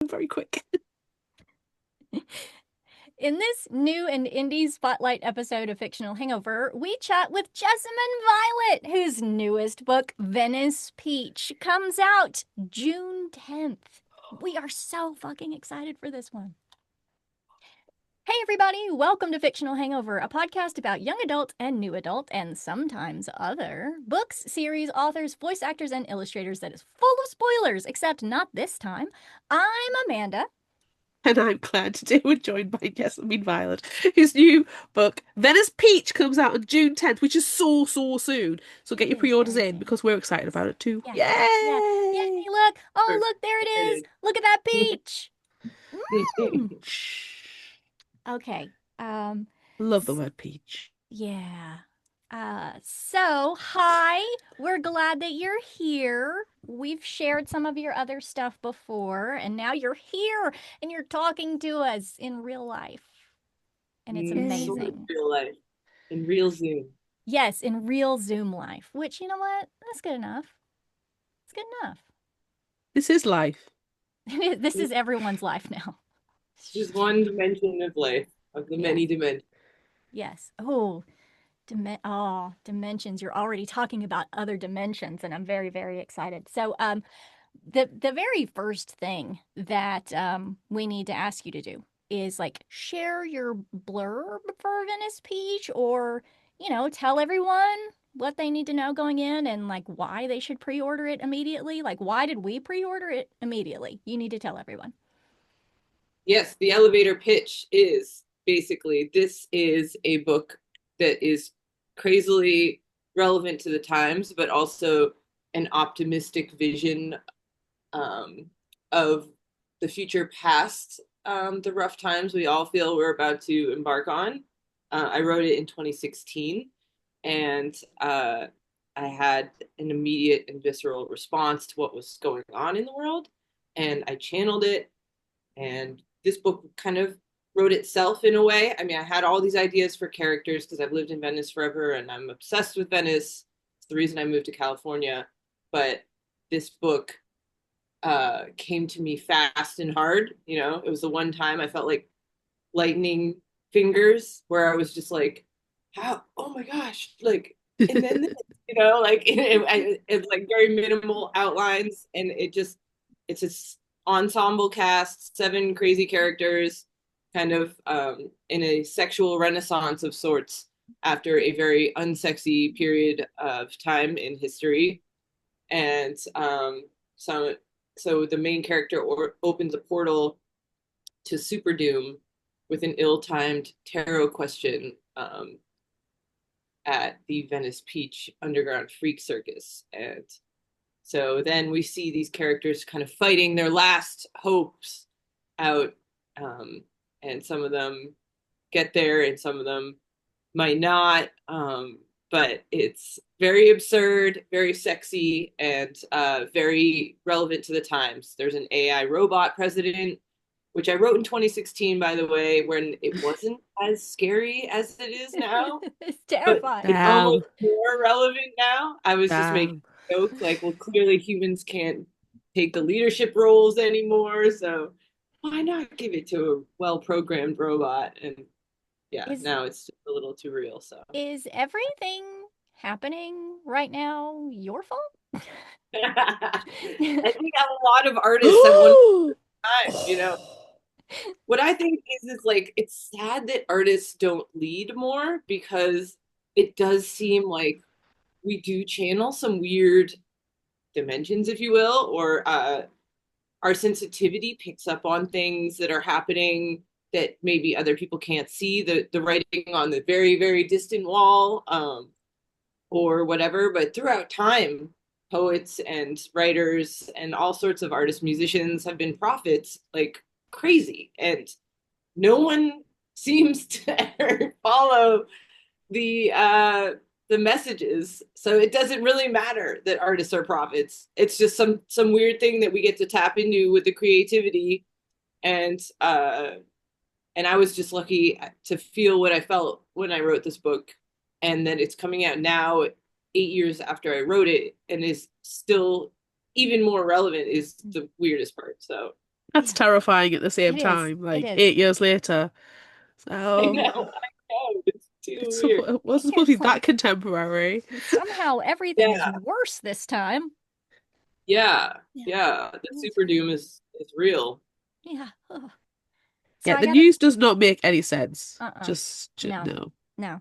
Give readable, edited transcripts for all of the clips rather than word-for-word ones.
I'm very quick. In this new and indie spotlight episode of Fictional Hangover, we chat with Jessamyn Violet, whose newest book, Venice Peach, comes out June 10th. We are so fucking excited for this one. Hey, everybody, welcome to Fictional Hangover, a podcast about young adult and new adult, and sometimes other books, series, authors, voice actors, and illustrators that is full of spoilers, except not this time. I'm Amanda. And I'm Claire. Today we're joined by Jessamyn Violet, whose new book, Venice Peach, comes out on June 10th, which is so soon. So get It your is pre-orders very in soon. because we're excited about it too. Yeah. Yeah. Yay, Yay! look. Oh, We're look, there it is. excited. Look at that peach. Mm. Okay. Love the word peach. Yeah. So hi. We're glad that you're here. We've shared some of your other stuff before, and now you're here and you're talking to us in real life. And it's Sort of amazing. real life in real Zoom. Yes, in real Zoom life, which, you know what? That's good enough. It's good enough. This is life. This is everyone's life now. Just one dimension of life, of the many Yes. dimensions. Yes. Dimensions. You're already talking about other dimensions, and I'm very, very excited. So, the very first thing that we need to ask you to do is like share your blurb for Venice Peach, or tell everyone what they need to know going in and like why they should pre-order it immediately. Like, why did we pre-order it immediately? You need to tell everyone. Yes, the elevator pitch is basically this is a book that is crazily relevant to the times, but also an optimistic vision um, of the future past the rough times we all feel we're about to embark on. I wrote it in 2016, and I had an immediate and visceral response to what was going on in the world, and I channeled it. And this book kind of wrote itself in a way. I mean, I had all these ideas for characters because I've lived in Venice forever and I'm obsessed with Venice. It's the reason I moved to California. But this book came to me fast and hard. You know, it was the one time I felt like lightning fingers where I was just like, how, oh my gosh, like, and then, like, it's like very minimal outlines. And it's a ensemble cast, 7 crazy characters, kind of in a sexual renaissance of sorts after a very unsexy period of time in history. And so the main character opens a portal to Super Doom with an ill-timed tarot question at the Venice Peach Underground Freak Circus. And so then we see these characters kind of fighting their last hopes out, and some of them get there and some of them might not. But it's very absurd, very sexy, and very relevant to the times. There's an AI robot president, which I wrote in 2016, by the way, when it wasn't as scary as it is now. It's But terrifying. it's Damn. almost more relevant now. I was just making Damn. jokes like, well, clearly humans can't take the leadership roles anymore, so why not give it to a well-programmed robot? And yeah, Is now it's just a little too real. So is everything happening right now your fault? I think a lot of artists at one time, what I think is like it's sad that artists don't lead more because it does seem like we do channel some weird dimensions, if you will, or our sensitivity picks up on things that are happening that maybe other people can't see, the writing on the very, very distant wall, or whatever. But throughout time, poets and writers and all sorts of artists, musicians have been prophets like crazy. And no one seems to ever follow the messages. So it doesn't really matter that artists are prophets. It's just some weird thing that we get to tap into with the creativity. And I was just lucky to feel what I felt when I wrote this book, and that it's coming out now 8 years after I wrote it and is still even more relevant is the weirdest part. So That's Yeah, terrifying at the it same is. time, It like is. 8 years later. I So know, I know. It's too it's weird. it wasn't supposed to It's be that like contemporary. somehow everything is Yeah, worse this time. yeah, Yeah, yeah. The it's super fine. doom is real. Yeah. Ugh. So Yeah, I the gotta. news does not make any sense. Uh-uh. Just No, no. no.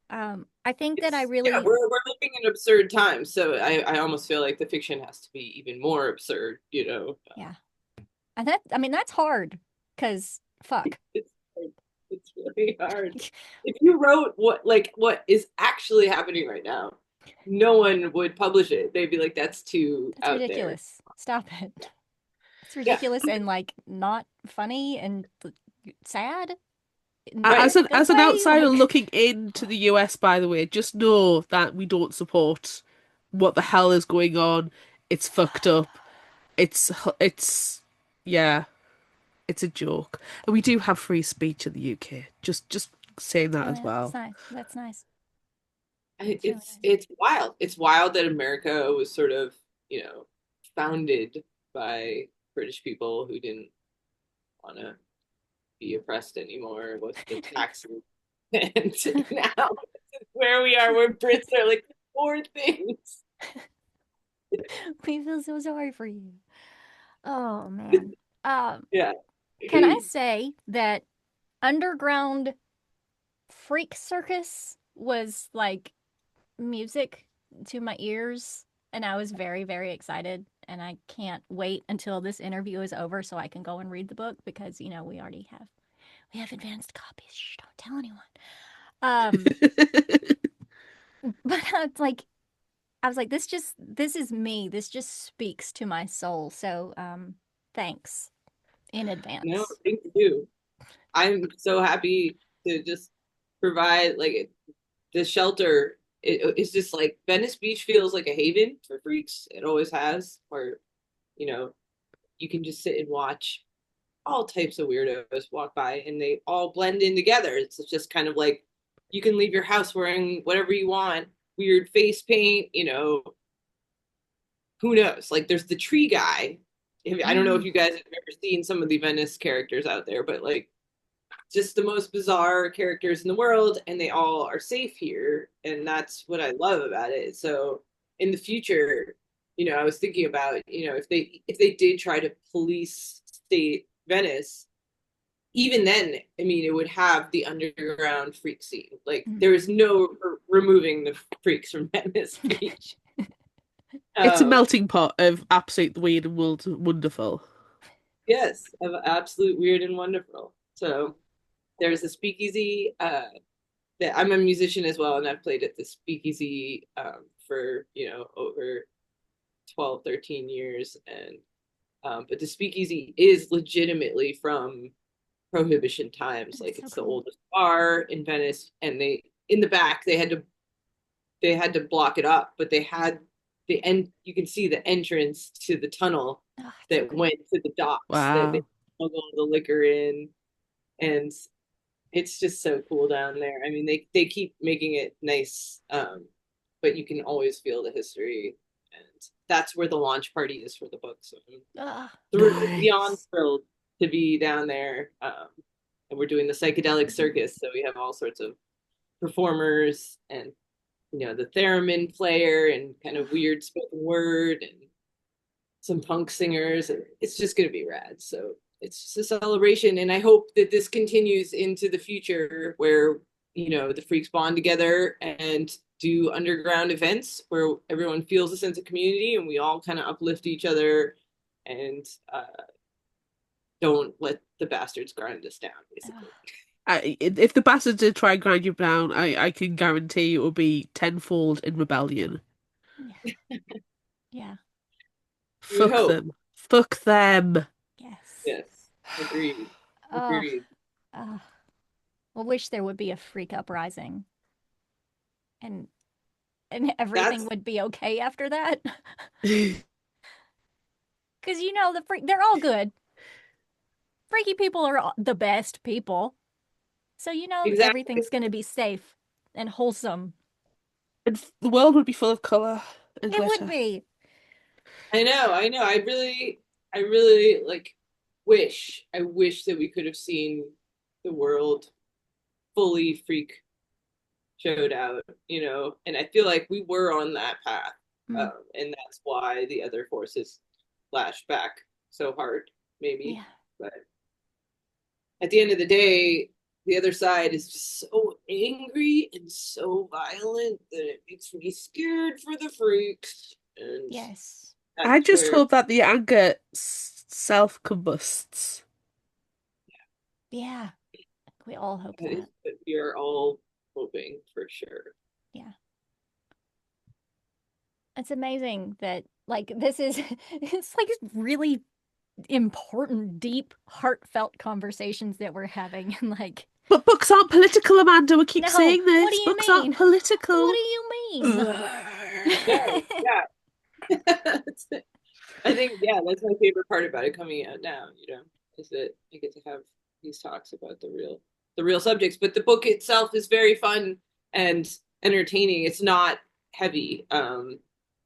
I think that I Yeah, really. we're living in absurd times, so I almost feel like the fiction has to be even more absurd, you know. Yeah, and that. I mean, that's hard because fuck. It's it's really hard. If you wrote what is actually happening right now, no one would publish it. They'd be like, that's too That's out there. ridiculous. Stop it. It's Yeah, ridiculous and like not funny and sad in right. a good As an way. outsider Like, looking into the US, by the way, just know that we don't support what the hell is going on. It's fucked up. It's yeah, it's a joke. And we do have free speech in the UK. Just saying that oh as yeah, that's well. nice. That's nice. It's really It's nice. it's wild. It's wild that America was sort of, you know, founded by British people who didn't want to be oppressed anymore with the taxes. And now where we are, where Brits are like poor things. We feel so sorry for you. Oh man. Um, Yeah. can I say that Underground Freak Circus was like music to my ears, and I was very, very excited. And I can't wait until this interview is over so I can go and read the book because we have advanced copies. Shh, don't tell anyone. Um, but I was like, this is me. This just speaks to my soul. So thanks in No, advance. thank you. I'm so happy to just provide like the shelter. It's just like Venice Beach feels like a haven for freaks. It always has, where you know you can just sit and watch all types of weirdos walk by, and they all blend in together. It's just kind of like you can leave your house wearing whatever you want, weird face paint, who knows? Like there's the tree guy. I don't know if Mm, you guys have ever seen some of the Venice characters out there, but like just the most bizarre characters in the world, and they all are safe here, and that's what I love about it. So in the future, I was thinking about, if they did try to police state Venice, even then, I mean, it would have the underground freak scene. Like mm. there is no removing the freaks from Venice Beach. It's a Um, melting pot of absolute weird and wonderful. yes, of absolute weird and wonderful. So there's a speakeasy. I'm a musician as well, and I've played at the speakeasy for over 12, 13 years, and but the speakeasy is legitimately from Prohibition times. Like That's so it's the cool. oldest bar in Venice, and they in the back they had to block it up, but they had the end. You can see the entrance to the tunnel Oh, it's so that cool. went to the docks that they Wow. smuggled the liquor in, and it's just so cool down there. I mean, they keep making it nice, but you can always feel the history, and that's where the launch party is for the book. So I'm Ah, beyond Nice. thrilled to be down there, and we're doing the psychedelic circus, so we have all sorts of performers and the theremin player and kind of weird spoken word and some punk singers. It's just going to be rad. So it's just a celebration. And I hope that this continues into the future where, the freaks bond together and do underground events where everyone feels a sense of community and we all kind of uplift each other and don't let the bastards grind us down, basically. ah, If the bastards did try and grind you down, I can guarantee it will be tenfold in rebellion. yeah, yeah, You would Fuck hope. them. Fuck them. yes. Yes. Agreed. Oh, Agreed. oh. I wish there would be a freak uprising and everything That's would be okay after that. Because they're all good. Freaky people are the best people. So exactly. everything's going to be safe and wholesome. And the world would be full of colour and It would glitter. be. I know. I really like. I wish that we could have seen the world fully freak showed out, and I feel like we were on that path. Mm. And that's why the other forces lashed back so hard, maybe. Yeah. But at the end of the day, the other side is just so angry and so violent that it makes me scared for the freaks. And Yes. I that's just where hope that the anger self-combusts. Yeah. We all hope that is that. what we are all hoping for sure. Yeah. It's amazing that like this is it's like really important, deep, heartfelt conversations that we're having. And like, But books aren't political, Amanda. We keep no, saying what do this. you Books mean? aren't political. What do you mean? No, yeah. I think, yeah, that's my favorite part about it coming out now, is that I get to have these talks about the real subjects. But the book itself is very fun and entertaining. It's not heavy,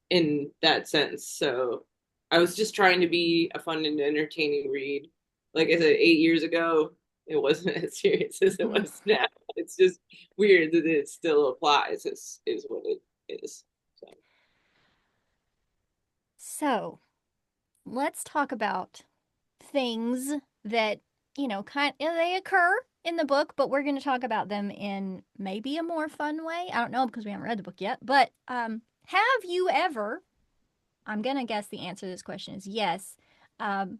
in that sense. So I was just trying to be a fun and entertaining read. Like I said, 8 years ago, it wasn't as serious as it Mhm. was now. It's just weird that it still applies, is what it is. So. So, let's talk about things that, they occur in the book, but we're going to talk about them in maybe a more fun way. I don't know because we haven't read the book yet, but have you ever, I'm going to guess the answer to this question is yes, um,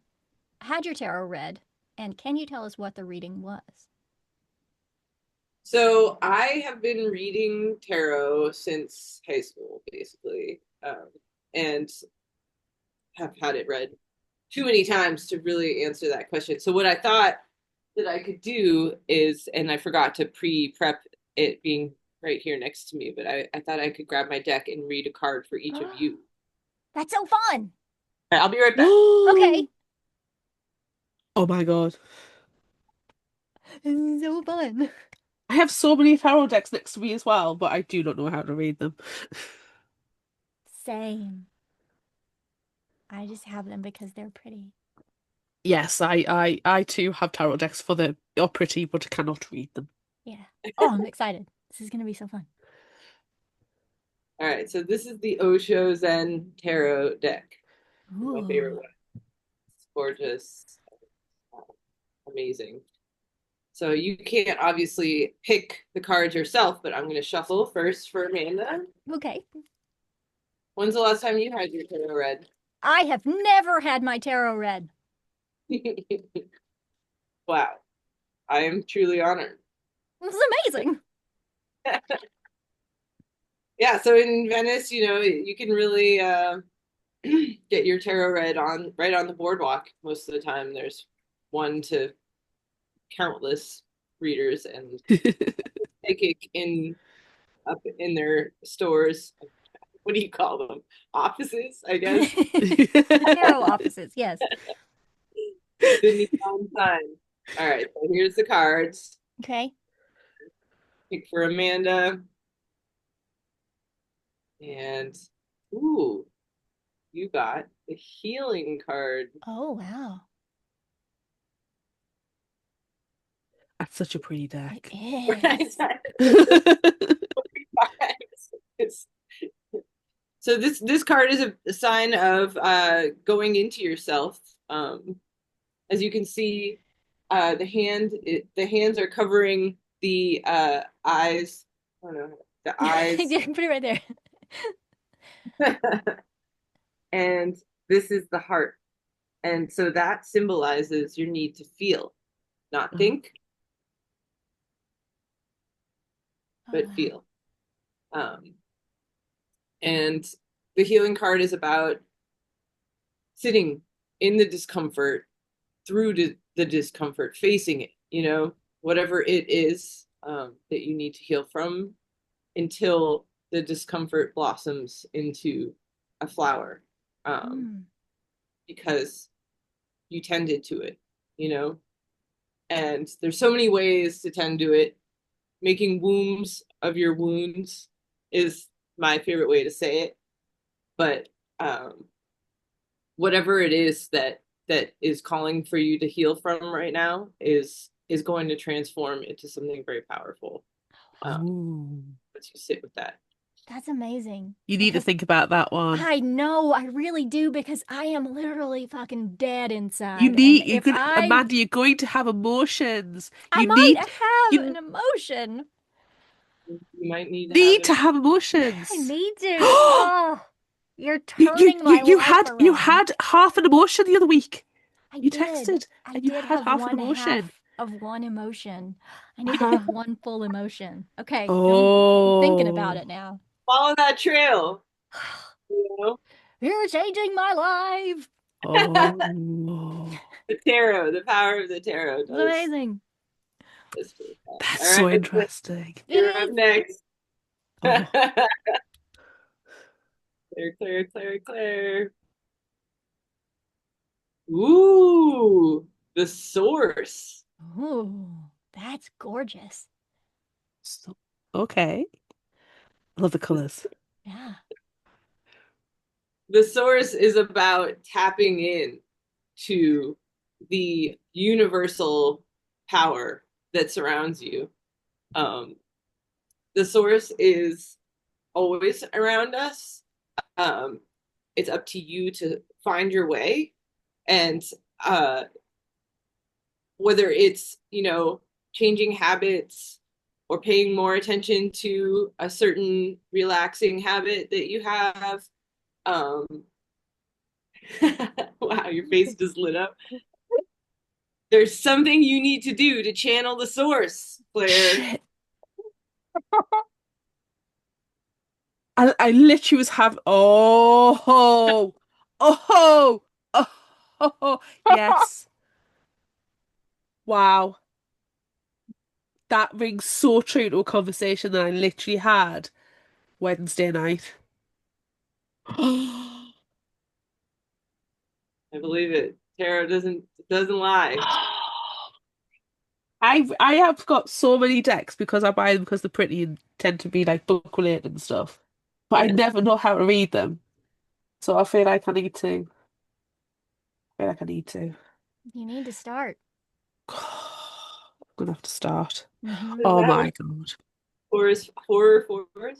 had your tarot read, and can you tell us what the reading was? So I have been reading tarot since high school, basically, and have had it read too many times to really answer that question. So what I thought that I could do is, and I forgot to pre-prep it being right here next to me, but I thought I could grab my deck and read a card for each of you. That's so fun. All right, I'll be right back. Okay. Oh my God. This is so fun. I have so many tarot decks next to me as well, but I do not know how to read them. Same. I just have them because they're pretty. Yes, I too have tarot decks for them. You're pretty, but I cannot read them. Yeah. Oh, I'm excited. This is going to be so fun. All right, so this is the Osho Zen Tarot deck. My favorite Ooh. one. It's gorgeous, amazing. So you can't obviously pick the cards yourself, but I'm going to shuffle first for Amanda. Okay. When's the last time you had your tarot read? I have never had my tarot read. Wow, I am truly honored. This is amazing. Yeah, so in Venice, you can really get your tarot read right on the boardwalk. Most of the time, there's one to countless readers and psychic up in their stores. What do you call them? Offices, I guess. Tarot offices, yes. The neon sign. All right, so here's the cards. Okay. Pick for Amanda. And ooh, you got the healing card. Oh, wow. That's such a pretty deck. It is. So this card is a sign of going into yourself. As you can see, the hands are covering the eyes. I don't know, the eyes. Yeah, put it right there. And this is the heart. And so that symbolizes your need to feel, not think, Oh, but wow. feel. And the healing card is about sitting in the discomfort, through the discomfort, facing it, whatever it is that you need to heal from until the discomfort blossoms into a flower, Mm. because you tended to it. And there's so many ways to tend to it. Making wombs of your wounds is my favorite way to say it. But whatever it is that that is calling for you to heal from right now is going to transform into something very powerful. Ooh. Once you sit with that. That's amazing. You need to Because think about that one. I know, I really do, because I am literally fucking dead You inside. And need, you're if gonna, Amanda, you're going to have emotions. I You might need, have an you emotion. You might need to have need an to have I emotions. need to. Oh, you're You, you, turning you, my you life had, you around. had half an emotion the other week. I You did. texted I and you did had have half an one emotion. half of one emotion. I need to have one full emotion. Okay, I'm thinking about Oh, it now. follow that trail. You know? You're changing my life. oh, The tarot, the power of the tarot It's does amazing. this for that. that's All so right, interesting. you're up next. Oh, Claire, Claire, Claire, Claire. Ooh, the source. Ooh, that's gorgeous. so, okay. Love the colors. Yeah. The source is about tapping in to the universal power that surrounds you. Um, the source is always around us. Um, it's up to you to find your way. And uh, whether it's, changing habits or paying more attention to a certain relaxing habit that you have. Um, wow, your face just lit up. There's something you need to do to channel the source, Claire. Shit. I literally was having, oh, oh, yes. Wow. That rings so true to a conversation that I literally had Wednesday night. I believe it. Tarot doesn't lie. I have got so many decks because I buy them because they're pretty and tend to be like book related and stuff. But I Yes. never know how to read them. So I feel like I need to. I feel like I need to. You need to start. I'm gonna have to start. Mm-hmm. Does Oh that have my God. horror force?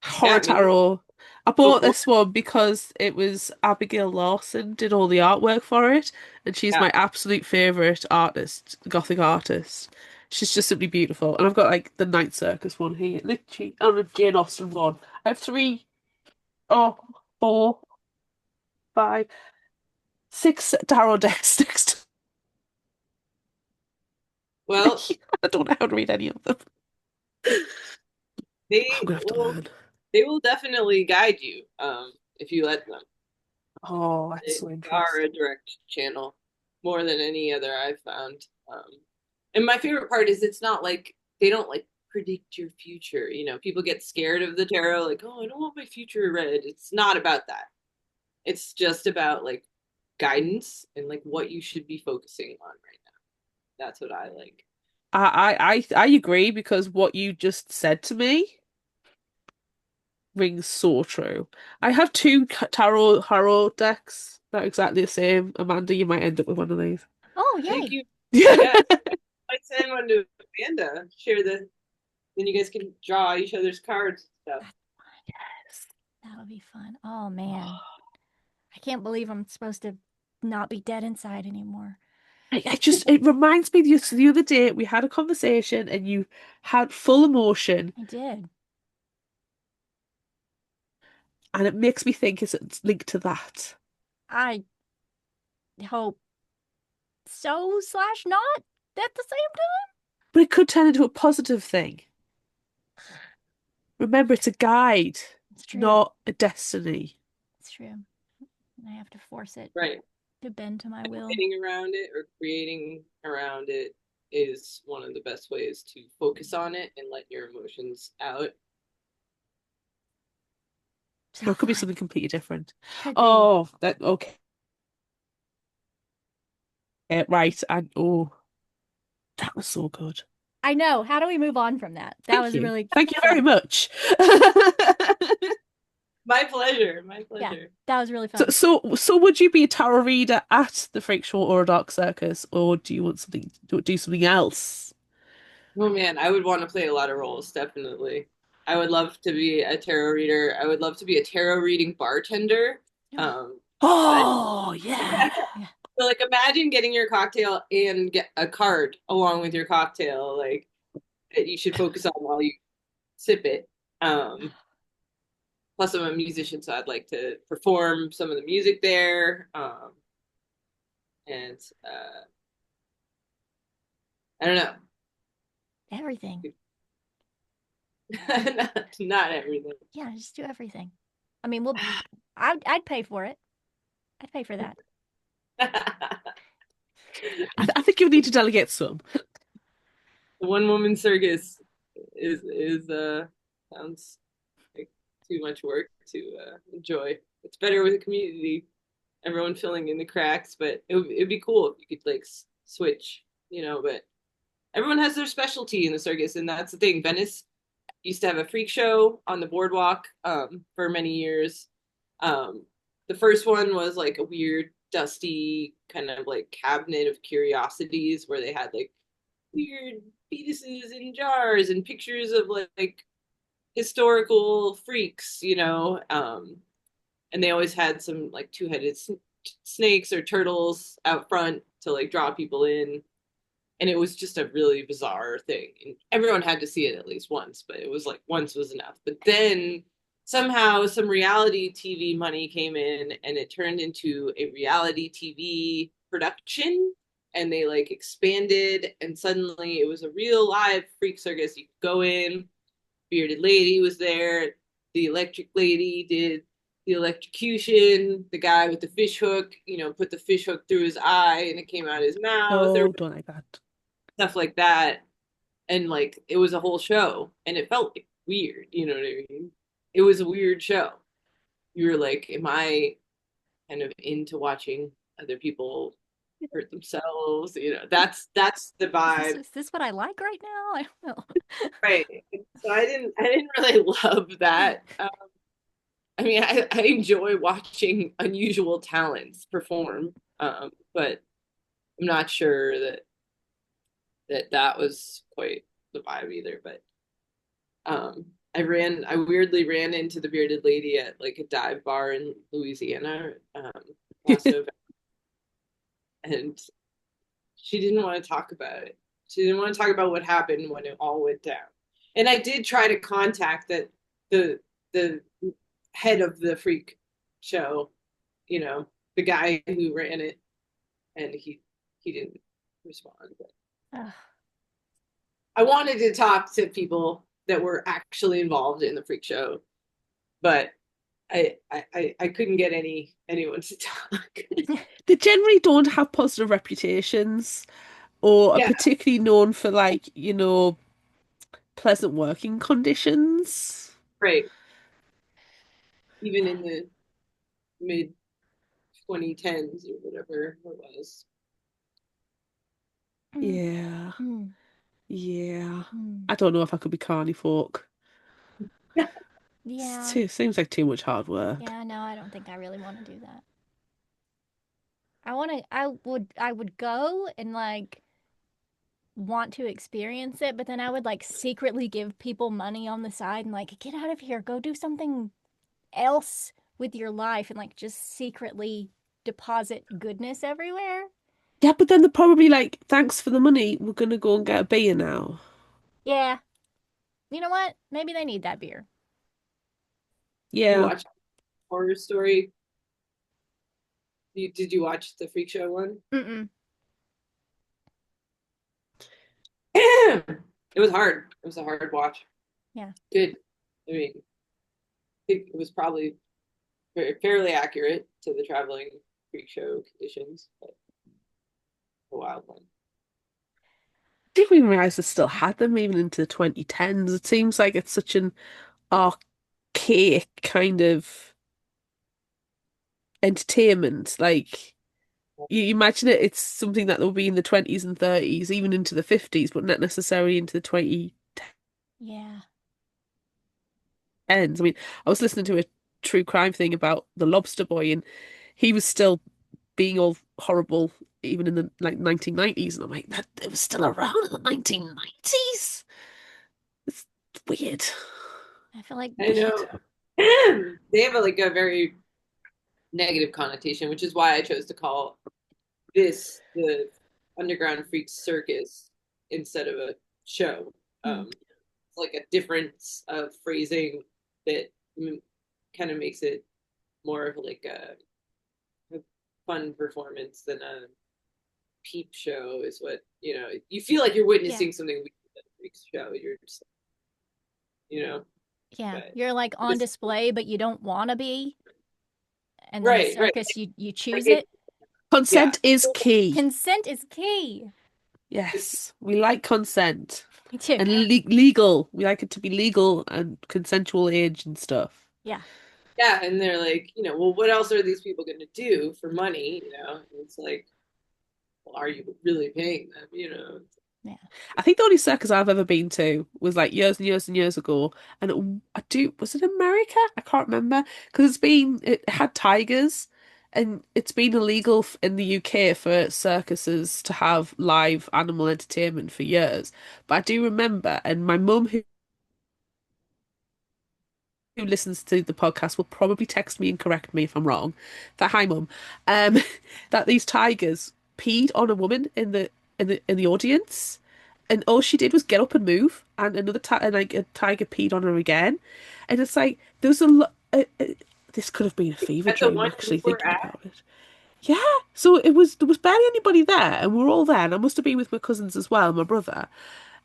Horror Yeah, me. Tarot. I Go bought for this one because it was Abigail Lawson did all the artwork for it, and she's it. my absolute favorite artist, Gothic artist. She's just simply beautiful. And I've got like the Night Circus one here, literally, and a Jane Austen one. I have three, oh, four, five, six tarot decks next to Well, me. I don't know how to read any of them. I'm they gonna have to will learn. they will definitely guide you if you let them. Oh, that's They so are interesting. a direct channel more than any other I've found. And my favorite part is it's not like they don't like predict your future. People get scared of the tarot, like, oh, I don't want my future read. It's not about that. It's just about like guidance and like what you should be focusing on right now. That's what I like. I agree because what you just said to me rings so true. I have two tarot decks that are exactly the same. Amanda, you might end up with one of these. Oh, Thank yay. you. Yeah. Yeah, I send one to Amanda. Share then you guys can draw each other's cards and stuff. That's fun. That would be fun. Oh, man. I can't believe I'm supposed to not be dead inside anymore. I just it reminds me the other day we had a conversation and you had full emotion I did. and it makes me think it's linked to that. I hope so slash not at the same time. But it could turn into a positive thing. Remember, it's a guide, It's true. not a destiny. It's true. I have to force it Right. to bend to my will. Sitting around it or creating around it is one of the best ways to focus on it and let your emotions out. So Or it could be fun. something completely different. Could be. Oh, that okay. Right. And oh, that was so good. I know. How do we move on from that? That Thank was you. really Thank you very fun. much. My pleasure. My Yeah, pleasure. that was really So, fun. so would you be a tarot reader at the Freak Show or a Dark Circus, or do you want something do something else? Oh man, I would want to play a lot of roles, definitely. I would love to be a tarot reader. I would love to be a tarot reading bartender. Um, I, Oh, yeah. Yeah. but like imagine getting your cocktail and get a card along with your cocktail, like that you should focus on while you sip it. Um, Plus I'm a musician, so I'd like to perform some of the music there. And I don't know. Everything. Not everything. Yeah, just do everything. I mean, I'd pay for it. I'd pay for that. I think you need to delegate some. The one woman circus is sounds like too much work to enjoy. It's better with a community, everyone filling in the cracks, but it'd be cool if you could like switch, but everyone has their specialty in the circus, and that's the thing. Venice used to have a freak show on the boardwalk for many years. Um, the first one was like a weird, dusty kind of like cabinet of curiosities where they had like weird fetuses in jars and pictures of like historical freaks, and they always had some like two-headed snakes or turtles out front to like draw people in, and it was just a really bizarre thing. And everyone had to see it at least once, but it was like once was enough. But then somehow some reality TV money came in and it turned into a reality TV production, and they like expanded, and suddenly it was a real live freak circus. You could go in, bearded lady was there, the electric lady did the electrocution, the guy with the fish hook, put the fish hook through his eye and it came out his mouth. There No, was don't like that. stuff like that. And like it was a whole show and it felt like weird, you know what I mean? It was a weird show. You were like, am I kind of into watching other people hurt themselves? That's the Is this vibe. is this what I like right now? I don't know. Right. So I didn't really love that. I mean, I enjoy watching unusual talents perform, but I'm not sure that was quite the vibe either. But I weirdly ran into the bearded lady at like a dive bar in Louisiana last November, and she didn't want to talk about it. She didn't want to talk about what happened when it all went down. And I did try to contact the head of the freak show, the guy who ran it, and he didn't respond. But Ugh. I wanted to talk to people that were actually involved in the freak show, but I couldn't get anyone to talk. They generally don't have positive reputations or are Yeah, particularly known for like, pleasant working conditions. right. Even in the mid 2010s or whatever it was. Mm, Yeah. mm, Yeah. mm. I don't know if I could be carny folk. Yeah. Seems like too much hard work. Yeah, no, I don't think I really want to do that. I would go and like want to experience it, but then I would like secretly give people money on the side and like get out of here, go do something else with your life and like just secretly deposit goodness everywhere. Yeah, but then they're probably like, thanks for the money. We're gonna go and get a beer now. Yeah. You know what? Maybe they need that beer. You Yeah. watch Horror Story? Did you watch the Freak Show one? Mm-mm. It was hard. It was a hard watch. Yeah. Good. I mean, I think it was probably fairly accurate to the traveling freak show conditions, but a wild one. Didn't even realize they still had them even into the 2010s. It seems like it's such an archaic kind of entertainment. Like you imagine it's something that will be in the 20s and 30s, even into the 50s, but not necessarily into the 2010s. Yeah. I mean, I was listening to it. true crime thing about the lobster boy, and he was still being all horrible even in the like 1990s, and I'm like, that it was still around in the 1990s. It's weird. I feel like I Weird. know. They have like a very negative connotation, which is why I chose to call this the Underground Freak Circus instead of a show. mm, It's like a difference of phrasing that kind of makes it more of like a fun performance than a peep show. Is what you feel like you're yeah, witnessing something weird at a freak show. You're just you know, yeah. but You're like on this display, but you don't want to be. And then the right circus, you like choose it it. yeah. Consent is key. Consent is key. Yes, we like consent Me too. and legal. We like it to be legal and consensual age and stuff. Yeah. Yeah, and they're like, well, what else are these people going to do for money? And it's like, well, are you really paying them? Yeah. I think the only circus I've ever been to was like years and years and years ago, and was it America? I can't remember because it had tigers, and it's been illegal in the UK for circuses to have live animal entertainment for years. But I do remember, and my mum who listens to the podcast will probably text me and correct me if I'm wrong. That hi mum, um, that these tigers peed on a woman in the audience, and all she did was get up and move, and like a tiger peed on her again, and it's like there was a lot. This could have been a fever At the dream, one you actually, were thinking at, about it. Yeah, so there was barely anybody there, and we were all there, and I must have been with my cousins as well, my brother,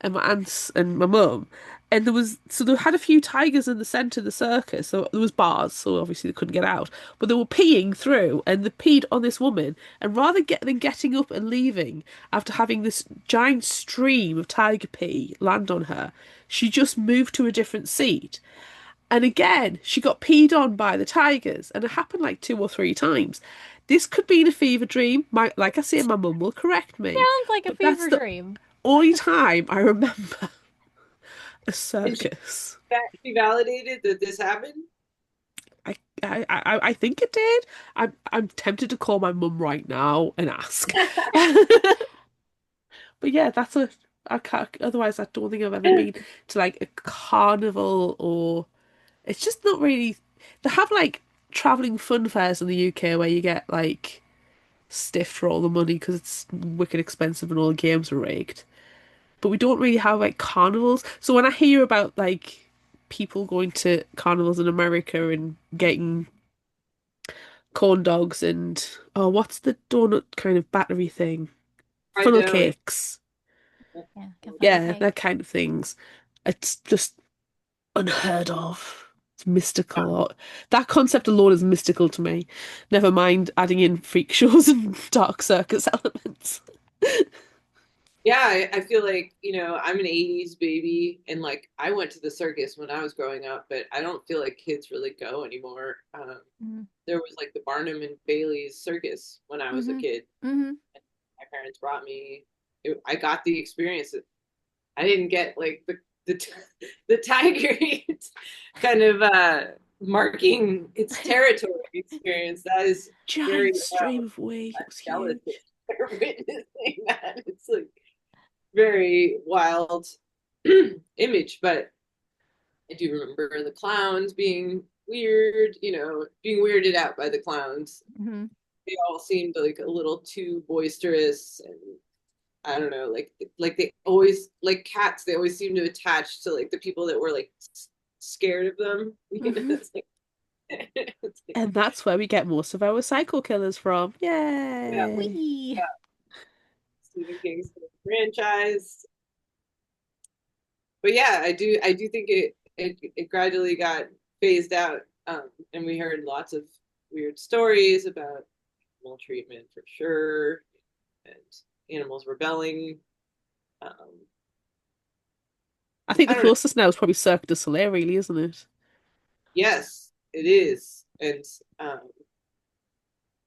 and my aunts and my mum. And they had a few tigers in the centre of the circus, so there was bars, so obviously they couldn't get out. But they were peeing through, and they peed on this woman. And rather than getting up and leaving after having this giant stream of tiger pee land on her, she just moved to a different seat. And again, she got peed on by the tigers, and it happened like 2 or 3 times. This could be in a fever dream. Like I say, my mum will correct me, Sounds like a but that's fever the dream. only time I remember a and she, circus. she validated that this happened. I think it did. I'm tempted to call my mum right now and ask. But yeah, I can't, otherwise I don't think I've ever been to like a carnival, or it's just not really. They have like traveling fun fairs in the UK where you get like stiff for all the money because it's wicked expensive and all the games are rigged. But we don't really have like carnivals. So when I hear about like people going to carnivals in America and getting corn dogs and what's the donut kind of battery thing? I Funnel know. cakes. Yeah, get funnel Yeah, cake. that kind of things. It's just unheard of. It's mystical. That concept alone is mystical to me. Never mind adding in freak shows and dark circus elements. Yeah, I feel like, I'm an 80s baby and like I went to the circus when I was growing up, but I don't feel like kids really go anymore. Mm. There was like the Barnum and Bailey's circus when I was a Mm-hmm. kid. Mm-hmm. My parents brought me. I got the experience. I didn't get like the the tiger kind of marking its territory experience. That is very Giant stream of whey. It was jealous huge. of witnessing that. It's like very wild image, but I do remember the clowns being weird, being weirded out by the clowns. Mm-hmm. They all seemed like a little too boisterous, and I don't know, like they always like cats. They always seem to attach to like the people that were like scared of them. Mm-hmm. It's like, it's like, And that's where we get most of our psycho killers from. yeah, Yay! Wee. yeah. Stephen King's franchise. But yeah, I do think it gradually got phased out, and we heard lots of weird stories about animal treatment for sure, and animals rebelling. Um, I think I the don't know. closest now is probably Cirque du Soleil, really, isn't it? Yes, it is, and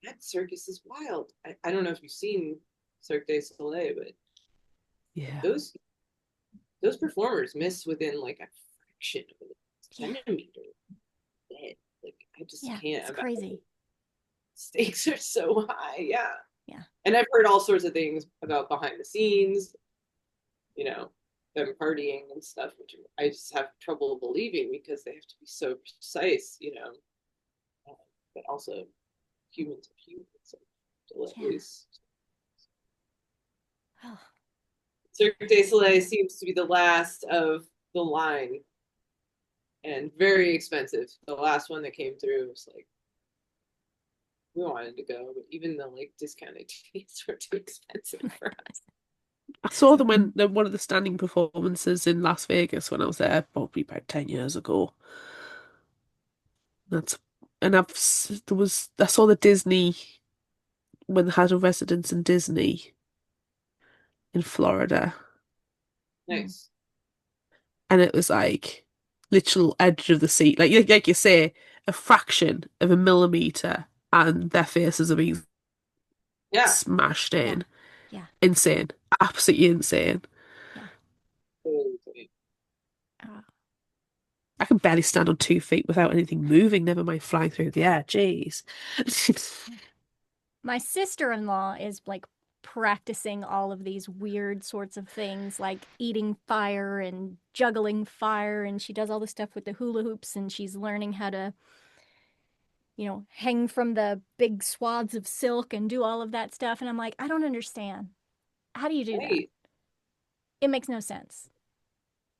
that circus is wild. I don't know if you've seen Cirque du Soleil, but Yeah. those performers miss within like a fraction of a Yeah. centimeter. Dead. Like I just Yeah, can't it's imagine. crazy. Stakes are so high. Yeah. Yeah. And I've heard all sorts of things about behind the scenes, you know, them partying and stuff, which I just have trouble believing because they have to be so precise, uh, but also humans are humans, so Yeah. delays. Oh, Cirque du Soleil seems to be the last of the line and very expensive. The last one that came through was like we wanted to go, but even the like discounted tickets were too expensive for us. I saw them when one of the standing performances in Las Vegas when I was there, probably about 10 years ago. That's and there was I saw the Disney when they had a residence in Disney in Florida, mm, Nice. and it was like literal edge of the seat, like you say, a fraction of a millimeter, and their faces are being Yeah. smashed yeah. in. Yeah. Insane, absolutely insane. Yeah. Totally. Uh, I can barely stand on 2 feet without anything moving, never mind flying through the air. Jeez. my sister-in-law is like practicing all of these weird sorts of things like eating fire and juggling fire, and she does all this stuff with the hula hoops, and she's learning how to hang from the big swaths of silk and do all of that stuff. And I'm like, I don't understand. How do you do that? Hey, It makes no sense.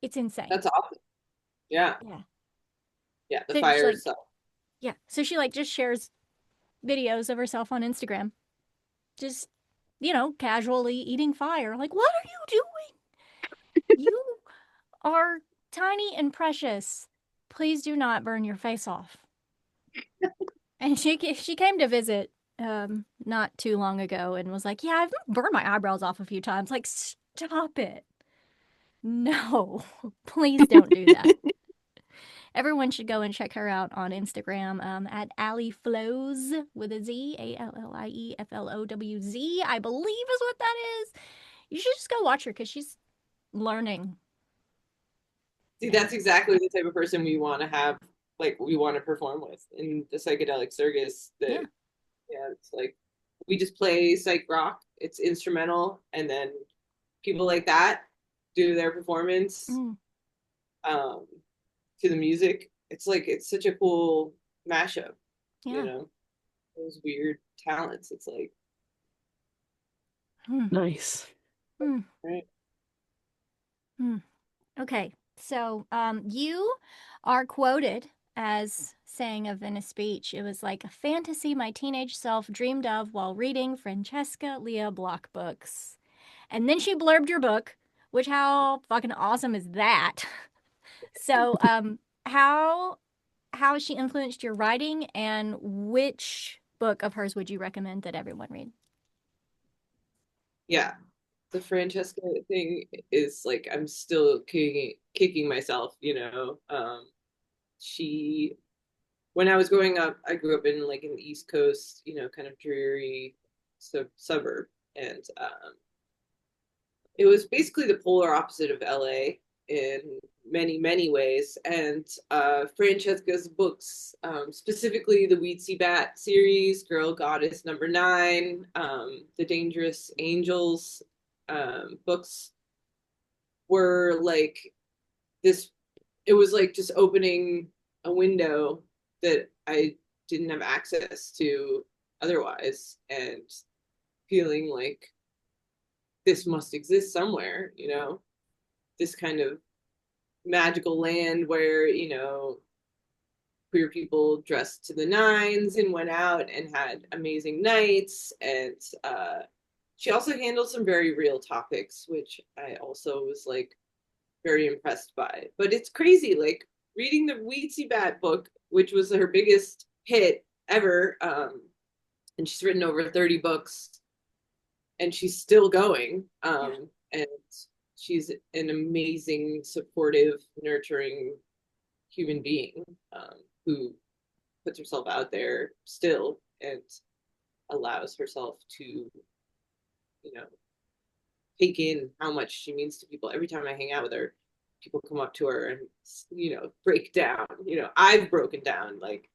It's insane. that's awesome. Yeah. Yeah. Yeah. The So she fire like, itself. yeah. So she like just shares videos of herself on Instagram, just, casually eating fire. Like, what are you doing? You are tiny and precious. Please do not burn your face off. And she came to visit not too long ago and was like, "Yeah, I've burned my eyebrows off a few times." Like, stop it. No. Please don't do that. Everyone should go and check her out on Instagram at Allie Flows with a Z, ALLIEFLOWZ, I believe is what that is. You should just go watch her because she's learning. See, that's And exactly the type of person we want to have, like we want to perform with in the psychedelic circus. yeah, That yeah, it's like we just play psych rock. It's instrumental, and then people like that do their performance mm, um, to the music. It's like it's such a cool mashup, you yeah. know, those weird talents. It's like Mm, Nice. mm, right, mm. Okay, so you are quoted as saying of Venice Beach, it was like a fantasy my teenage self dreamed of while reading Francesca Leah Block books. And then she blurbed your book, which how fucking awesome is that? So, how how has she influenced your writing, and which book of hers would you recommend that everyone read? yeah. The Francesca thing is like I'm still kicking myself, she when I was growing up, I grew up in like an East Coast, kind of dreary suburb, and it was basically the polar opposite of LA in many, many ways. And Francesca's books, specifically the Weedsy Bat series, Girl Goddess Number 9, the Dangerous Angels books were like this. It was like just opening a window that I didn't have access to otherwise, and feeling like this must exist somewhere, this kind of magical land where, queer people dressed to the nines and went out and had amazing nights. And she also handled some very real topics, which I also was like very impressed by. But it's crazy, like reading the Weedsy Bat book, which was her biggest hit ever. And she's written over 30 books and she's still going. Yeah. And she's an amazing, supportive, nurturing human being who puts herself out there still and allows herself to, take in how much she means to people. Every time I hang out with her, people come up to her and, break down. I've broken down like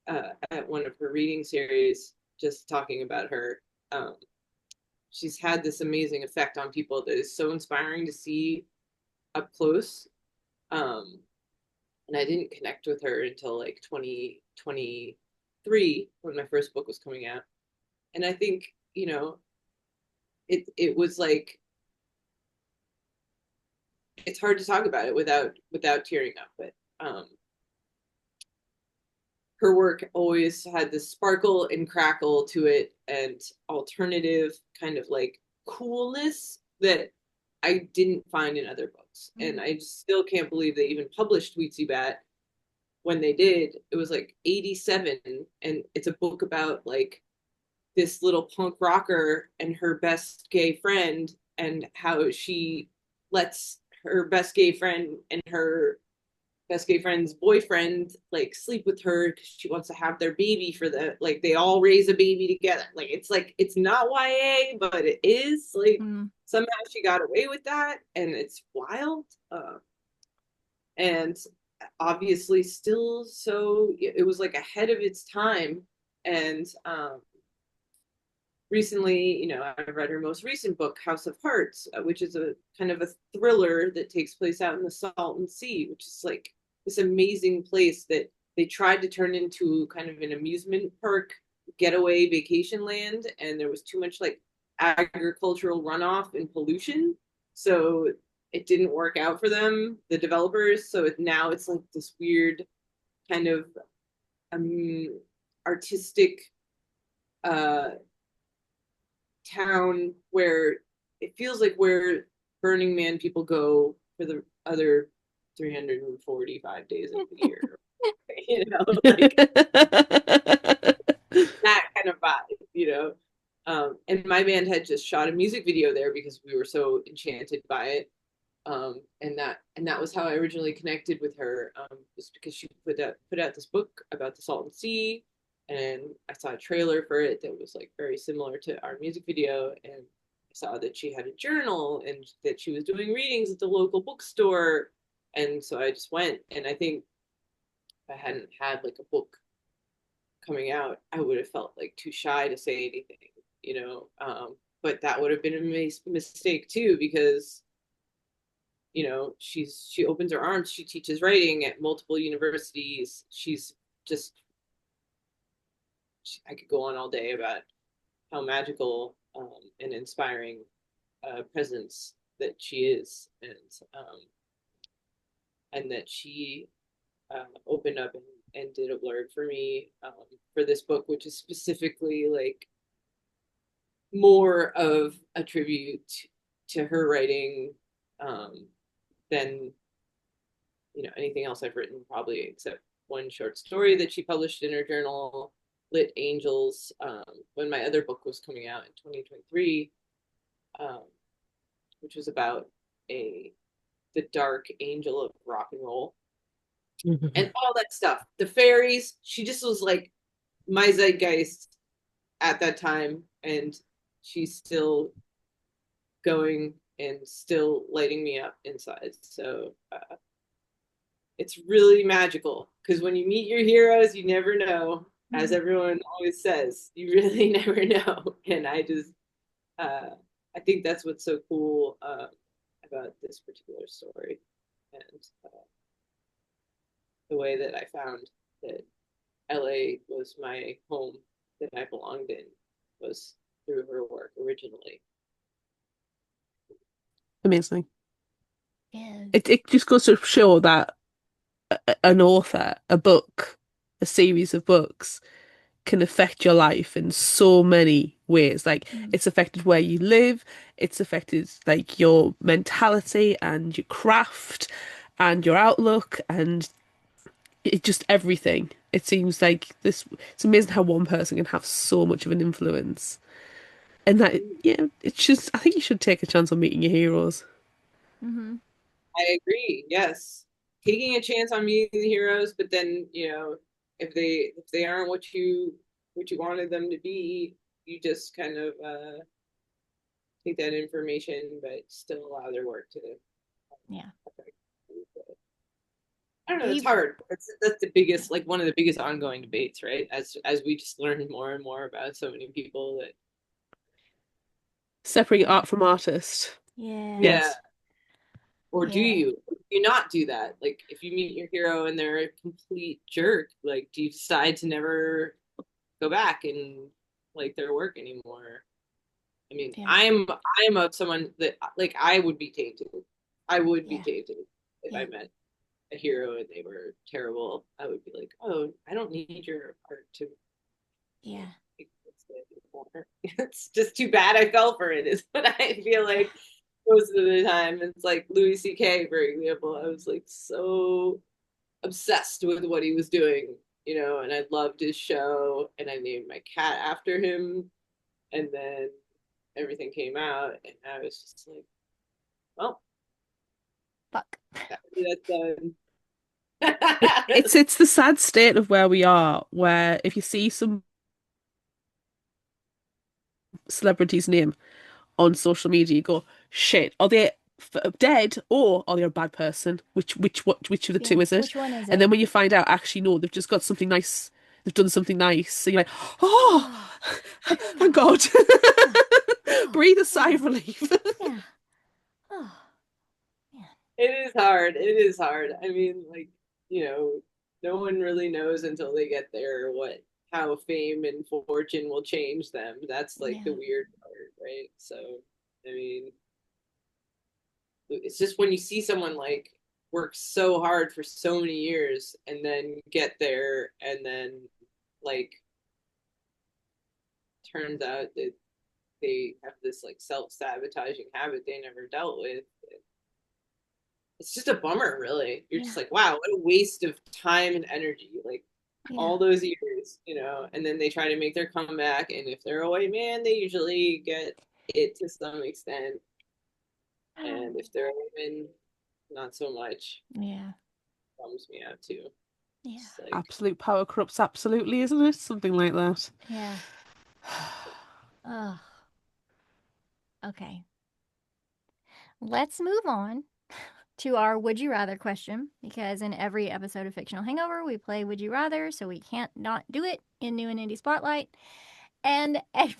at one of her reading series, just talking about her. Um, she's had this amazing effect on people that is so inspiring to see up close. Um, and I didn't connect with her until like 2023 when my first book was coming out. And I think, it was like it's hard to talk about it without tearing up, but her work always had this sparkle and crackle to it and alternative kind of like coolness that I didn't find in other books. And I still can't believe they even published Weetzie Bat when they did. It was like 87, and it's a book about like this little punk rocker and her best gay friend, and how she lets her best gay friend and her best gay friend's boyfriend like sleep with her because she wants to have their baby for the like they all raise a baby together. Like it's not YA, but it is like somehow she got away with that, and it's wild. And obviously still so it was like ahead of its time. And recently, I read her most recent book, House of Hearts, which is a kind of a thriller that takes place out in the Salton Sea, which is like this amazing place that they tried to turn into kind of an amusement park getaway vacation land, and there was too much like agricultural runoff and pollution, so it didn't work out for them, the developers. So now it's like this weird kind of artistic uh town where it feels like where Burning Man people go for the other 345 days of the year. Like that kind of vibe. And my band had just shot a music video there because we were so enchanted by it. And that was how I originally connected with her, just because she put out this book about the Salton Sea, and I saw a trailer for it that was like very similar to our music video, and I saw that she had a journal and that she was doing readings at the local bookstore, and so I just went. And I think if I hadn't had like a book coming out, I would have felt like too shy to say anything. But that would have been a mistake too, because she opens her arms. She teaches writing at multiple universities. She's just I could go on all day about how magical and inspiring presence that she is, and that she opened up and did a blurb for me for this book, which is specifically like more of a tribute to her writing than anything else I've written, probably, except one short story that she published in her journal, Lit Angels, when my other book was coming out in 2023, which was about the dark angel of rock and roll and all that stuff. The fairies, she just was like my zeitgeist at that time, and she's still going and still lighting me up inside. So it's really magical, because when you meet your heroes, you never know. As everyone always says, you really never know. And I think that's what's so cool about this particular story, and the way that I found that LA was my home, that I belonged in, was through her work originally. Amazing. Yes. It just goes to show that an author, a book, a series of books can affect your life in so many ways. Like it's affected where you live, it's affected like your mentality and your craft and your outlook and it just everything. It seems like it's amazing how one person can have so much of an influence. And that yeah, it's just I think you should take a chance on meeting your heroes. Mm-hmm. I agree. Yes, taking a chance on meeting the heroes, but then if they aren't what you wanted them to be, you just kind of take that information, but still allow their work to Yeah. affect you. I don't know, it's He, hard. That's the biggest, like one of the biggest ongoing debates, right? As we just learn more and more about so many people that Separate art from artist. yeah, yeah, Yes. or do yeah, you? Do you not do that? Like if you meet your hero and they're a complete jerk, like do you decide to never go back and like their work anymore? I mean, yeah, I'm of someone that like I would be tainted. I would be yeah, tainted if yeah, I met a hero and they were terrible. I would be like, oh, I don't need your art to yeah, exist anymore. It's just too bad I fell for it, is what I feel yeah, like most of the time. It's like Louis C.K., for example. I was like so obsessed with what he was doing, and I loved his show and I named my cat after him. And then everything came out and I was just like, well, fuck. that's done. It's the sad state of where we are, where if you see some celebrity's name on social media, you go, shit, are they dead or are they a bad person? Which of the two Yeah, is it? which one is And it? then when you find out, actually, no, they've just got something nice. They've done something nice. So you're like, oh, Oh, thank oh, God. oh, oh, Breathe a sigh yeah, of relief. yeah, oh, yeah, It is hard. It is hard. I mean, like, no one really knows until they get there how fame and fortune will change them. That's like the yeah, weird part, right? So, I mean, it's just when you see someone like work so hard for so many years and then get there and then like turns out that they have this like self-sabotaging habit they never dealt with. It's just a bummer, really. You're just yeah, like, wow, what a waste of time and energy. Like yeah. all those years, and then they try to make their comeback. And if they're a white man, they usually get it to some extent. And if they're a woman, not so much. Yeah, Bums me out too. yeah, Just like, Absolute power corrupts absolutely, isn't it? Something like that. yeah. Oh, okay. Let's move on to our Would You Rather question because in every episode of Fictional Hangover, we play Would You Rather, so we can't not do it in New and Indie Spotlight. And at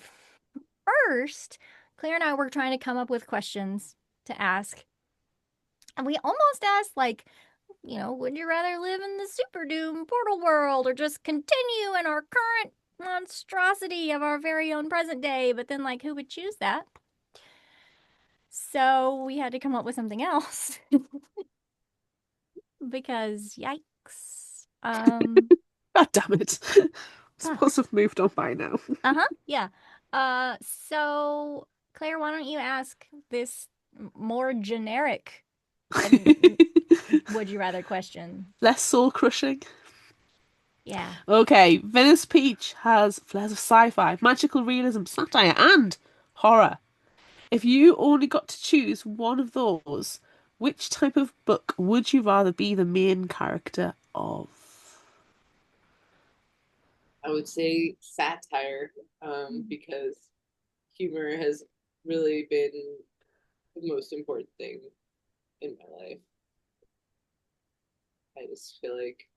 first, Claire and I were trying to come up with questions to ask. And we almost asked, like, would you rather live in the Super Doom portal world or just continue in our current monstrosity of our very own present day? But then, like, who would choose that? So we had to come up with something else because yikes. God damn it. I'm Huh. supposed to have moved on by now. Uh-huh. Yeah. So Claire, why don't you ask this more generic would you rather question? Less soul crushing. Yeah. Okay, Venice Peach has flares of sci-fi, magical realism, satire, and horror. If you only got to choose one of those, which type of book would you rather be the main character of? I would say satire, Mm. because humor has really been the most important thing in my life. I just feel like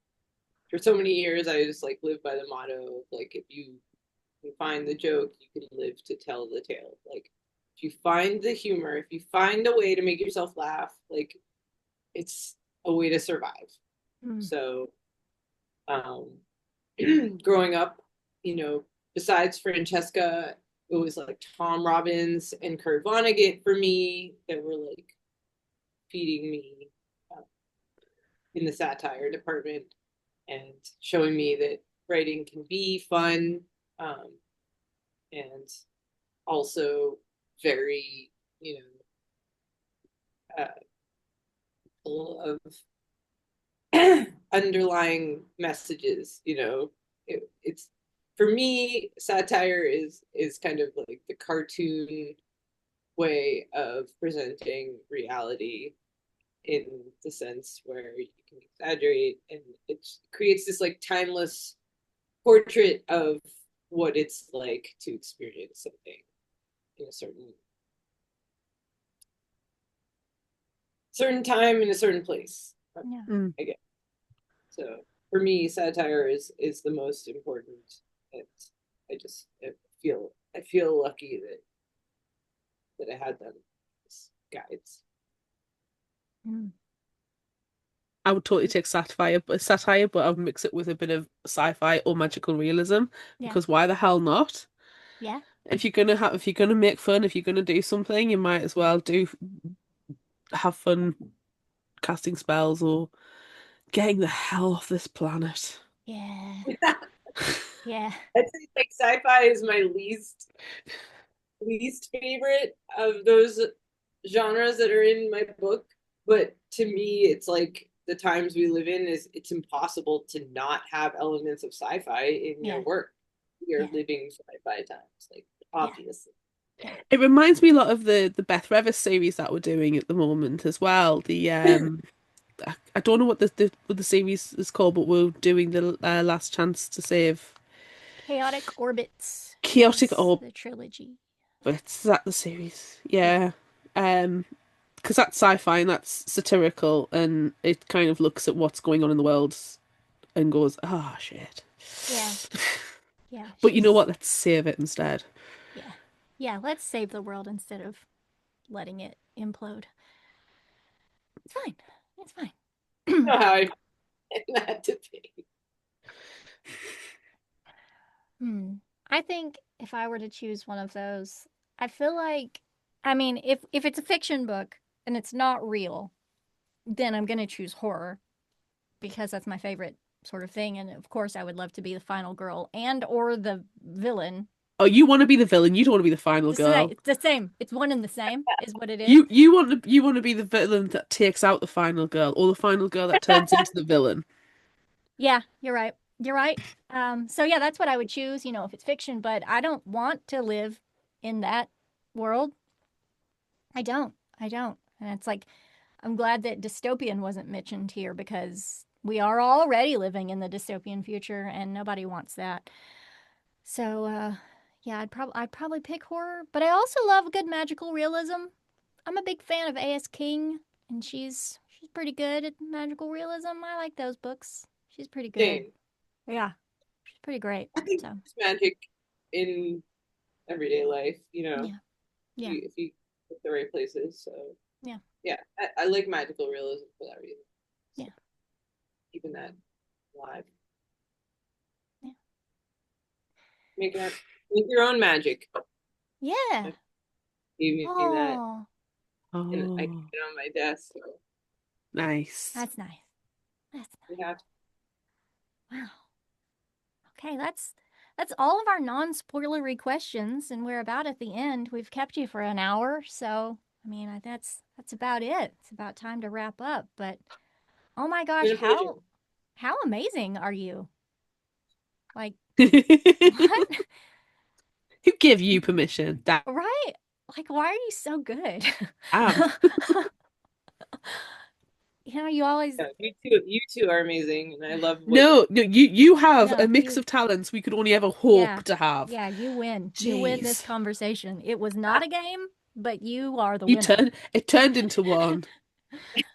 for so many years I just like lived by the motto of like if you can find the joke, you can live to tell the tale. Like if you find the humor, if you find a way to make yourself laugh, like it's a way to survive. Mm. So um growing up, besides Francesca, it was like Tom Robbins and Kurt Vonnegut for me that were like feeding me uh, in the satire department and showing me that writing can be fun, um, and also very, uh, full of underlying messages. It's for me, satire is kind of like the cartoon way of presenting reality in the sense where you can exaggerate and it creates this like timeless portrait of what it's like to experience something in a certain time in a certain place. Yeah. Mm. I guess. So for me, satire is the most important. And I feel lucky that I had them as guides. Mm, I would totally take satire, but I would mix it with a bit of sci-fi or magical realism yeah, because why the hell not? yeah, If you're gonna make fun, if you're gonna do something, you might as well do have fun casting spells or getting the hell off this planet. yeah, yeah, I'd say like sci-fi is my least favorite of those genres that are in my book. But to me, it's like the times we live in is it's impossible to not have elements of sci-fi in your yeah, work. We are yeah, living sci-fi times, like yeah, obviously. yeah. It reminds me a lot of the Beth Revis series that we're doing at the moment as well. I don't know what the series is called, but we're doing the Last Chance to Save Chaotic Orbits Chaotic is Orbits. the trilogy. Is that the series? Yeah, Yeah. Because that's sci-fi and that's satirical and it kind of looks at what's going on in the world and goes, ah, shit. yeah, yeah. But you know She's what? Let's save it instead. yeah, yeah. Let's save the world instead of letting it implode. It's fine. It's You fine. know how I find that debate. Hmm. I think if I were to choose one of those, I feel like, I mean, if it's a fiction book and it's not real, then I'm gonna choose horror because that's my favorite sort of thing. And of course, I would love to be the final girl and or the villain. Oh, you want to be the villain. You don't want to be the final girl. It's the same. It's one and the same, is what it is. You want to be the villain that takes out the final girl, or the final girl that turns into the villain. Yeah, you're right. You're right. So yeah, that's what I would choose, if it's fiction, but I don't want to live in that world. I don't. I don't. And it's like, I'm glad that dystopian wasn't mentioned here because we are already living in the dystopian future and nobody wants that. So, yeah, I'd probably pick horror, but I also love good magical realism. I'm a big fan of A.S. King, and she's pretty good at magical realism. I like those books. She's pretty good. Same. Yeah, she's pretty great. I think So, there's magic in everyday life, yeah, yeah, if you look the right places. So yeah, yeah, I like magical realism for that reason. So yeah, keeping that alive. yeah. Make your own magic. Yeah. I gave me that Oh, and I keep Oh, it on my desk. So nice. that's nice. That's we have nice. Wow. Okay, that's all of our non-spoilery questions, and we're about at the end. We've kept you for an hour, so I mean, that's about it. It's about time to wrap up. But oh my gosh, been a pleasure. how amazing are you? Like Who what? gave you permission? Right? Like why are you so good? Damn. You always Yeah, you two are amazing, and I love what No, no, you have no, a mix you of talents we could only ever yeah. hope to have. Yeah, you win. You win this Jeez. conversation. It was not a game, but you are the winner. It turned into one.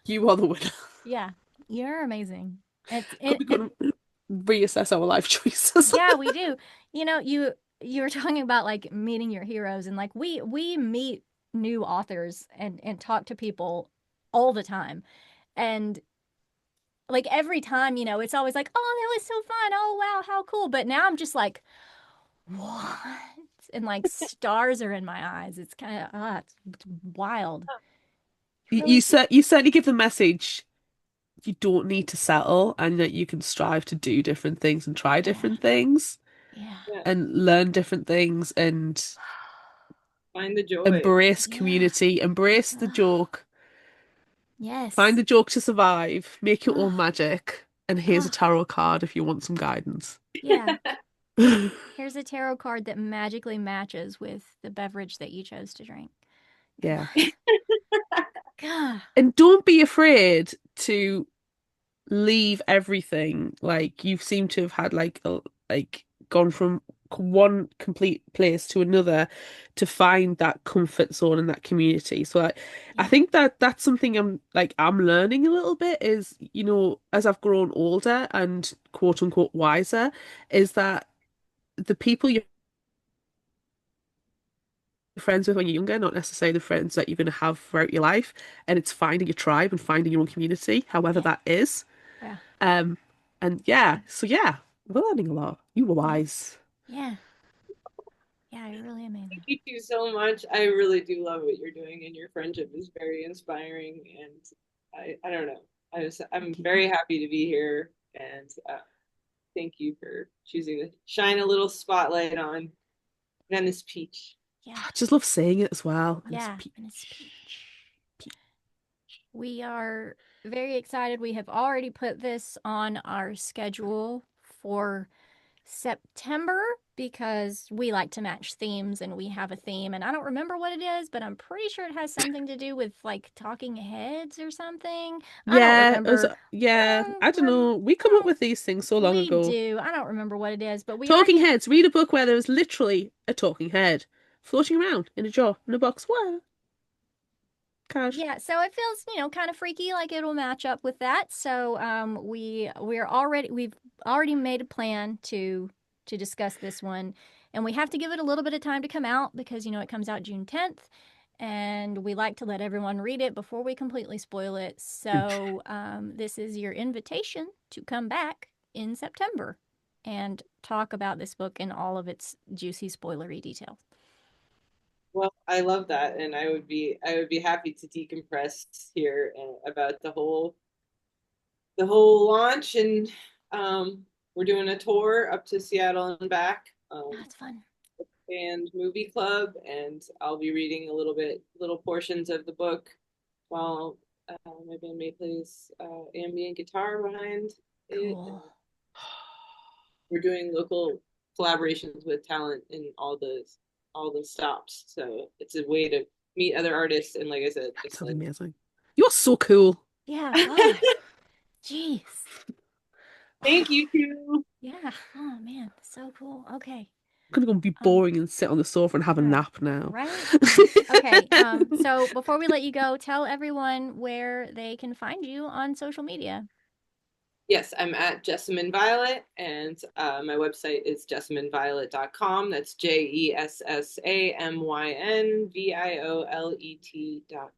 You are the winner. Yeah, you're amazing. It's Could we go and reassess our life choices? yeah, we do. You were talking about like meeting your heroes and like we meet new authors and talk to people all the time. And like every time, it's always like, "Oh, that was so fun. Oh, wow, how cool." But now I'm just like, "What?" And like stars are in my eyes. It's kind of it's wild. You, Really? you certainly give the message you don't need to settle and that you can strive to do different things and try Yeah. different things Yeah. yeah, and learn different things and find the joy. embrace Yeah. community, embrace the joke, find Yes. the joke to survive, make your own magic, and here's a Oh, tarot card if you want some guidance. yeah. Here's a tarot card that magically matches with the beverage that you chose to drink. Yeah. God. And don't be afraid to leave everything. Like you seem to have had like gone from one complete place to another to find that comfort zone and that community. So I Yeah. think that that's something I'm learning a little bit is, as I've grown older and quote unquote wiser, is that the people you're friends with when you're younger, not necessarily the friends that you're going to have throughout your life. And it's finding your tribe and finding your own community, however Yeah. that is. Yeah. Um, and yeah, so yeah, we're learning a lot. You were Yeah. wise. Yeah. Yeah, you're really Thank amazing. you so much. I really do love what you're doing, and your friendship is very inspiring. And I don't know. I'm Thank you. very happy to be here, and thank you for choosing to shine a little spotlight on Venice Peach. Yeah. I just love saying it as well. And it's Yeah. And it's peach. Peach. We are very excited. We have already put this on our schedule for September because we like to match themes and we have a theme. And I don't remember what it is, but I'm pretty sure it has something to do with like talking heads or something. I don't Yeah, remember. yeah. I I don't don't rem- know. We come up eh, with these things so long we ago. do. I don't remember what it is, but we Talking already. heads. Read a book where there was literally a talking head floating around in a jar in a box. What? Cash. Yeah, so it feels, kind of freaky, like it'll match up with that. So we've already made a plan to discuss this one, and we have to give it a little bit of time to come out because it comes out June 10th, and we like to let everyone read it before we completely spoil it. So this is your invitation to come back in September and talk about this book in all of its juicy spoilery details. Well, I love that, and I would be happy to decompress here about the whole launch, and we're doing a tour up to Seattle and back, That's fun. and movie club, and I'll be reading little portions of the book while my bandmate plays ambient guitar behind it, and Cool. we're doing local collaborations with talent in all the stops. So it's a way to meet other artists, and like I said, That's just gonna like be amazing. You're so cool. Yeah. Oh, jeez. thank you too. Yeah. Oh man, so cool. Okay. I'm gonna go and be Um, boring and sit on the sofa and have a uh, nap now. right? Right. Okay. So before we let you go, tell everyone where they can find you on social media. Yes, I'm at Jessamyn Violet, and my website is jessamynviolet.com. That's JESSAMYNVIOLET.com.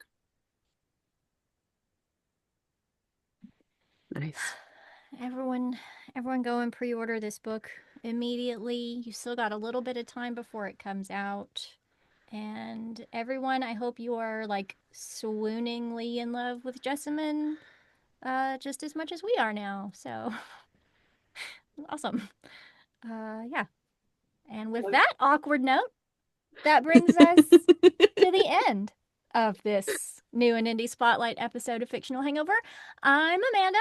Nice. Everyone, everyone go and pre-order this book immediately. You still got a little bit of time before it comes out. And everyone, I hope you are like swooningly in love with Jessamyn just as much as we are now. So awesome. Yeah. And with that awkward note, that brings us to the end of this new and indie spotlight episode of Fictional Hangover. I'm Amanda.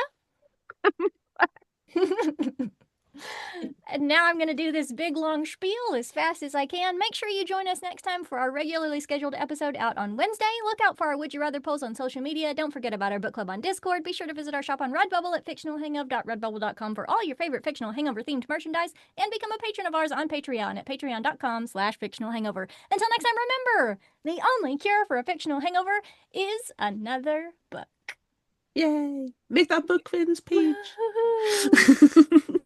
And now I'm going to do this big long spiel as fast as I can. Make sure you join us next time for our regularly scheduled episode out on Wednesday. Look out for our Would You Rather polls on social media. Don't forget about our book club on Discord. Be sure to visit our shop on Redbubble at fictionalhangover.redbubble.com for all your favorite fictional hangover themed merchandise, and become a patron of ours on Patreon at patreon.com/fictionalhangover. Until next time, remember, the only cure for a fictional hangover is another book. Yay. Make that book Venice Peach. Woo-hoo-hoo.